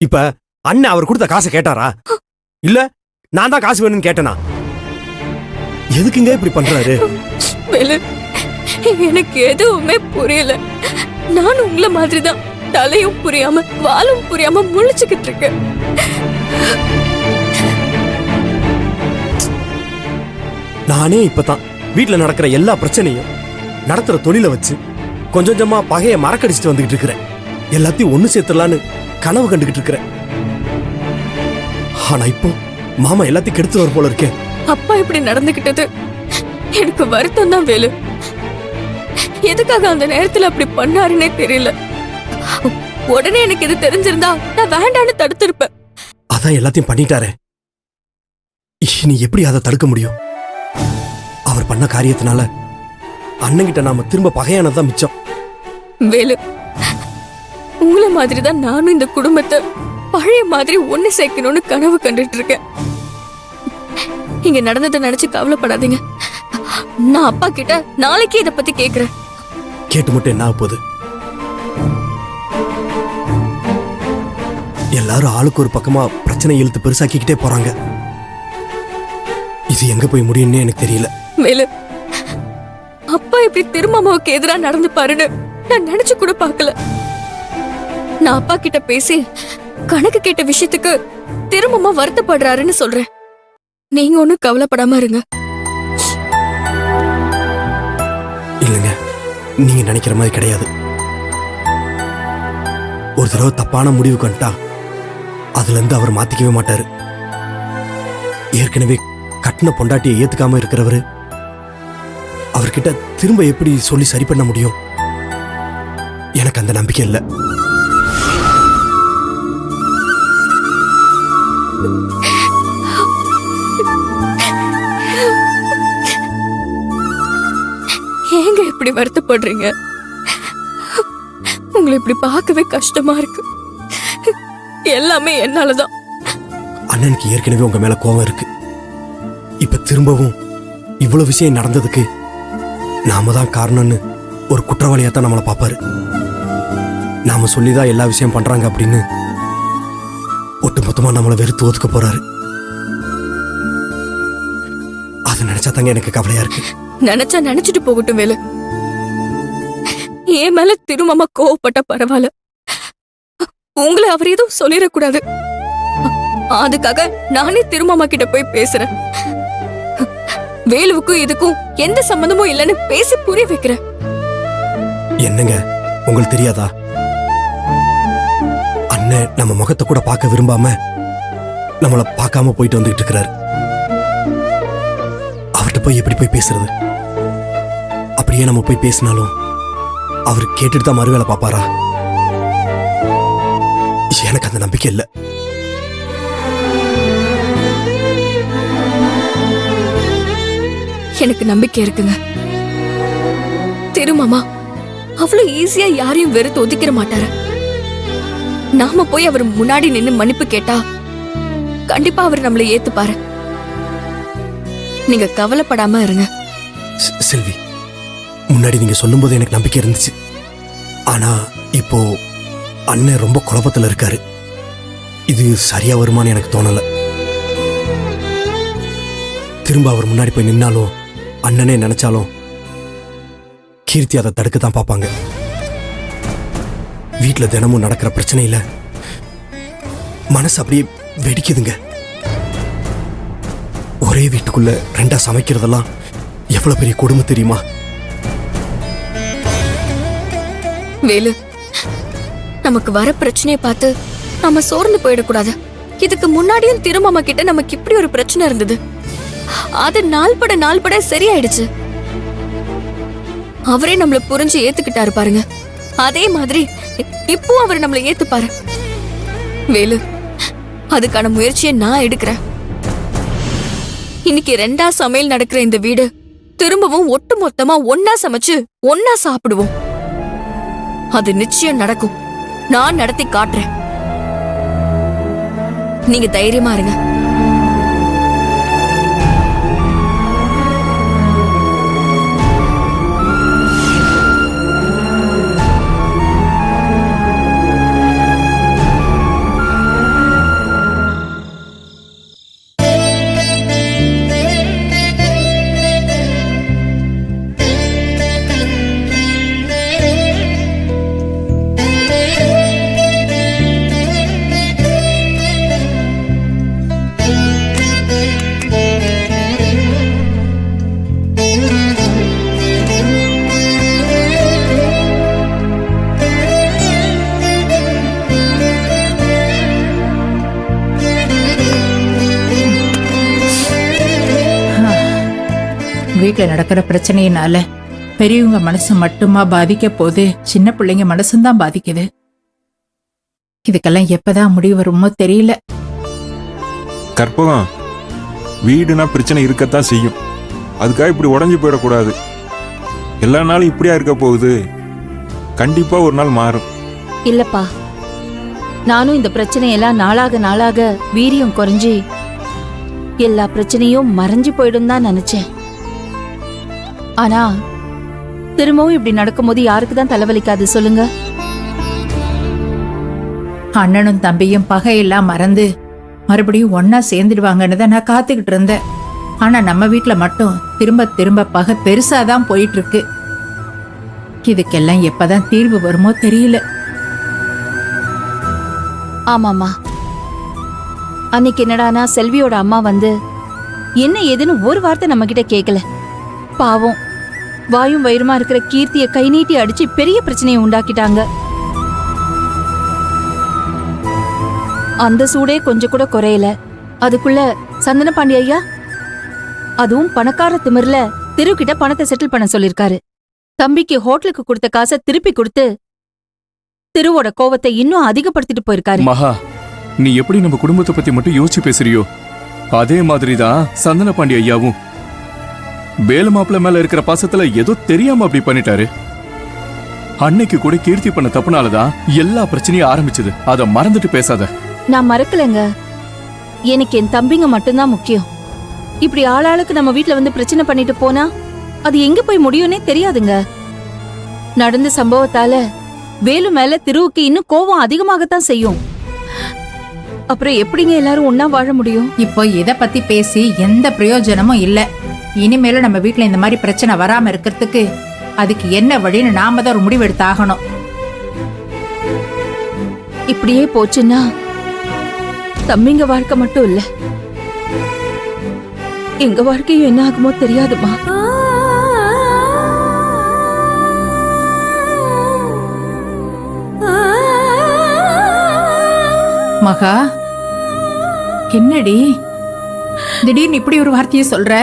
இப்ப அண்ணன் அவர் கொடுத்த காசை கேட்டாரா? இல்ல நான் தான் காசு வேணும்னு கேட்டனா? எதுக்குங்க இப்படி பண்றாரு? எனக்கு எதுவுமே புரியல. நான் உங்களை மாதிரிதான் தலையும் புரியாம வாலும் புரியாம முழிச்சுக்கிட்டு இருக்கேன். நானே இப்பதான் வீட்டுல நடக்கிற எல்லா பிரச்சனையும் நடத்துற தொழில வச்சு கொஞ்சம் கொஞ்சமா பகைய மறக்கடிச்சிட்டு வந்துகிட்டு இருக்கிறேன். எல்லாத்தையும் ஒண்ணு சேர்த்துடலான்னு கனவு கண்டுகிட்டு இருக்கிறேன். ஆனா இப்போ மாமா எல்லாத்தையும் கெடுத்துவார் போல இருக்கேன். அப்பா இப்படி நடந்துகிட்டது எனக்கு வருத்தம் தான் வேலு. எதுக்காக அந்த நேரத்துல அப்படி பண்ணாருன்னே தெரியல. உடனே எனக்கு இது தெரிஞ்சிருந்தா நான் வேண்டான்னு தடுத்திருப்பேன். அதான் எல்லாத்தையும் பண்ணிட்டாரே, இனி எப்படி அதை தடுக்க முடியும்? அவர் பண்ண காரியத்தினால அண்ணங்கிட்ட நாம திரும்ப பகையானதான் மிச்சம். வேலு, உங்களை மாதிரிதான் நானும் இந்த குடும்பத்தை பழைய மாதிரி ஒண்ணு சேர்க்கணும்னு கனவு கண்டுட்டு இருக்கேன். இங்க நடந்ததை நினைச்சு கவலைப்படாதீங்க. நான் அப்பா கிட்ட நாளைக்கே இத பத்தி கேக்குறேன். கேட்டு மட்டும் என்ன போகுது? எல்லாரும் ஆளுக்கு ஒரு பக்கமா பிரச்சனை இழுத்து பெருசாக்கிக்கிட்டே போறாங்க. இது எங்க போய் முடியும்னு எனக்கு தெரியல. வேலு, அப்பா இப்படி திருமாமாவுக்கு எதிரா நடந்து பாருன்னு நான் நினைச்சு கூட பார்க்கல. நான் அப்பா கிட்ட பேசி கணக்கு கேட்ட விஷயத்துக்கு திருமாமா வருத்தப்படுறாருன்னு சொல்றேன். நீங்க ஒண்ணும் கவலைப்படாம இருங்க. இல்லைங்க, நீங்க நினைக்கிற மாதிரி கிடையாது. ஒரு தடவை தப்பான முடிவு கண்டா அதுல இருந்து அவர் மாத்திக்கவே மாட்டாரு. ஏற்கனவே கட்டின பொண்டாட்டியை ஏத்துக்காம இருக்கிறவரு அவர்கிட்ட திரும்ப எப்படி சொல்லி சரி பண்ண முடியும்? எனக்கு அந்த நம்பிக்கை இல்லை. ஏங்க இப்படி வருத்தப்படுறீங்க? உங்களை இப்படி பார்க்கவே கஷ்டமா இருக்கு. எல்லாமே என்னாலதான். அண்ணனுக்கு ஏற்கனவே உங்க மேல கோபம் இருக்கு. இப்ப திரும்பவும் இவ்வளவு விஷயம் நடந்ததுக்கு நாம தான் காரணம்னு ஒரு குற்றவாளியாத்தான் நம்மளை பாப்பாரு. நாம சொல்லிதான் எல்லா விஷயம் பண்றாங்க அப்படின்னு ஒட்டுமொத்தமா நம்மளை வெறுத்து ஒதுக்க போறாரு. அது நினைச்சா தாங்க எனக்கு கவலையா இருக்கு. நினைச்சா நினைச்சிட்டு போகட்டும் வேலு. என் மேல திருமாமா கோவப்பட்ட பரவாயில்ல. உங்களை அவர் எதுவும் சொல்லிடக்கூடாது. அதுக்காக நானே திருமாமா கிட்ட போய் பேசுறேன். வேலுவுக்கும் இதுக்கும் எந்த சம்பந்தமும் இல்லைன்னு பேசி புரிய வைக்கிறேன். என்னங்க உங்களுக்கு தெரியாதா? அண்ணன் நம்ம முகத்தை கூட பார்க்க விரும்பாம நம்மள பார்க்காம போயிட்டு வந்துட்டு இருக்கிறாரு. அவர்கிட்ட போய் எப்படி போய் பேசுறது? அப்படியே நம்ம போய் பேசினாலும் அவர் கேட்டுட்டு தான் மறுவேளை பாப்பாரா? எனக்கு அந்த நம்பிக்கை இல்லை. எனக்கு நம்பிக்கை இருக்குங்க. திருமாமா அவ்வளவு ஈஸியா யாரையும் வெறுத்து ஒதுக்கிற மாட்டாரு. நாம போய் அவர் முன்னாடி நின்னு மன்னிப்பு கேட்டா கண்டிப்பா அவர் நம்மளை ஏத்துப்பாரு. நீங்க கவலைப்படாம இருங்க. செல்வி, முன்னாடி நீங்க சொல்லும் போது எனக்கு நம்பிக்கை இருந்துச்சு. ஆனா இப்போ அண்ணன் ரொம்ப குழப்பத்துல இருக்காரு. இது சரியா வருமானு எனக்கு தோணல. திரும்ப அவர் முன்னாடி போய் நின்னாலும் அண்ணனே நினைச்சாலும் கீர்த்தி அதை தடுக்க தான் பார்ப்பாங்க. வீட்டுல தினமும் நடக்கிற பிரச்சனையில மனசு அப்படியே வெடிக்குதுங்க. ஒரே வீட்டுக்குள்ள ரெண்டா சமைக்கிறதெல்லாம் எவ்வளவு பெரிய கொடுமை தெரியுமா? வேலு, நமக்கு வர பிரச்சனையை பார்த்து நம்ம சோர்ந்து போயிடக்கூடாது. இதுக்கு முன்னாடியும் திருமாமா கிட்ட நமக்கு இப்படி ஒரு பிரச்சனை இருந்தது. அது நாள் பட சரியாயிடுச்சு. அவரே நம்மள புரிஞ்சு ஏத்துக்கிட்டாரு பாருங்க. அதே மாதிரி இப்போ அவர் நம்மள ஏத்துப்பாரு. வேலு, அதுக்கான முயற்சியை நான் எடுக்கிறேன். இன்னைக்கு ரெண்டா சமையல் நடக்கிற இந்த வீடு திரும்பவும் ஒட்டு மொத்தமா ஒன்னா சமைச்சு ஒன்னா சாப்பிடுவோம். அது நிச்சயம் நடக்கும். நான் நடத்தி காட்டுறேன். நீங்க தைரியமா இருங்க. வீட்டுல நடக்கிற பிரச்சனையினால பெரியவங்க மனசு மட்டுமா பாதிக்க போது, சின்ன பிள்ளைங்க மனசும் பாதிக்குது. இதுக்கெல்லாம் எப்பதான் முடிவு வருமோ தெரியல. கற்பகம், வீடுனா பிரச்சனை இருக்கத்தான் செய்யும். அதுக்காக இப்படி உடஞ்சு போயிடக்கூடாது. எல்லா நாளும் இப்படியா இருக்க போகுது? கண்டிப்பா ஒரு நாள் மாறும். இல்லப்பா, நானும் இந்த பிரச்சனையெல்லாம் நாளாக நாளாக வீரியம் குறைஞ்சி எல்லா பிரச்சனையும் மறைஞ்சு போயிடும் தான் நினைச்சேன். ஆனா திரும்பவும் இப்படி நடக்கும்போது யாருக்கு தான் தலைவலிக்காது சொல்லுங்க? அண்ணனும் தம்பியும் பகையெல்லாம் மறந்து மறுபடியும் ஒன்னா சேர்ந்துடுவாங்கன்னு தான் நான் காத்துக்கிட்டு இருந்தேன். ஆனா நம்ம வீட்டுல மட்டும் திரும்ப திரும்ப பகை பெருசாதான் போயிட்டு இருக்கு. இதுக்கெல்லாம் எப்பதான் தீர்வு வருமோ தெரியல. ஆமாமா, அன்னைக்கு என்னடானா செல்வியோட அம்மா வந்து என்ன ஏதுன்னு ஒரு வார்த்தை நம்ம கிட்ட கேட்கல. பாவம், வாயும் வயிறுமா இருக்கிற கீர்த்திய கை நீட்டி அடிச்சு பெரிய பிரச்சனையை உண்டாக்கிட்டாங்க. அந்த சூடே கொஞ்சம் கூட குறையல. அதுக்குள்ள சந்தன பாண்டி ஐயா அதுவும் பணக்கார திமிர்ல தெருக்கிட்ட பணத்தை செட்டில் பண்ண சொல்லிருக்காரு. தம்பிக்கு ஹோட்டலுக்கு கொடுத்த காசை திருப்பி கொடுத்து திருவோட கோவத்தை இன்னும் அதிகப்படுத்திட்டு போயிருக்காரு. மகா, நீ எப்படி நம்ம குடும்பத்தை பத்தி மட்டும் யோசிச்சு பேசுறியோ அதே மாதிரிதான் சந்தன பாண்டி ஐயாவும் வேலு மாப்பிள்ள மேல இருக்கிற பாசத்துல ஏதோ தெரியாம அப்படி பண்ணிட்டாரு. அன்னைக்கு கூட கீர்த்தி பண்ண தப்புனாலதான் எல்லா பிரச்சனையும் ஆரம்பிச்சது. அதை மறந்துட்டு பேசாத. நான் மறக்கலங்க, எனக்கு என் தம்பிங்க மட்டும்தான் முக்கியம். இப்படி ஆளாளுக்கு நம்ம வீட்ல வந்து பிரச்சனை பண்ணிட்டு போனா அது எங்க போய் முடியும்னே தெரியாதுங்க. நடந்த சம்பவத்தால வேலு மேல திருவுக்கு இன்னும் கோபம் அதிகமாகத்தான் செய்யும். அப்புறம் எப்படிங்க எல்லாரும் ஒன்னா வாழ முடியும்? இப்போ இத பத்தி பேசி எந்த பிரயோஜனமும் இல்ல. இனிமேலும் நம்ம வீட்டுல இந்த மாதிரி பிரச்சனை வராம இருக்கிறதுக்கு அதுக்கு என்ன வழின்னு நாம தான் ஒரு முடிவு எடுத்தாகணும். இப்படியே போச்சுன்னா தம்பிங்க வாழ்க்கை மட்டும் இல்ல, எங்க வாழ்க்கையும் என்ன ஆகுமோ தெரியாதுமா. மகா, என்னடி திடீர்னு இப்படி ஒரு வார்த்தையை சொல்ற?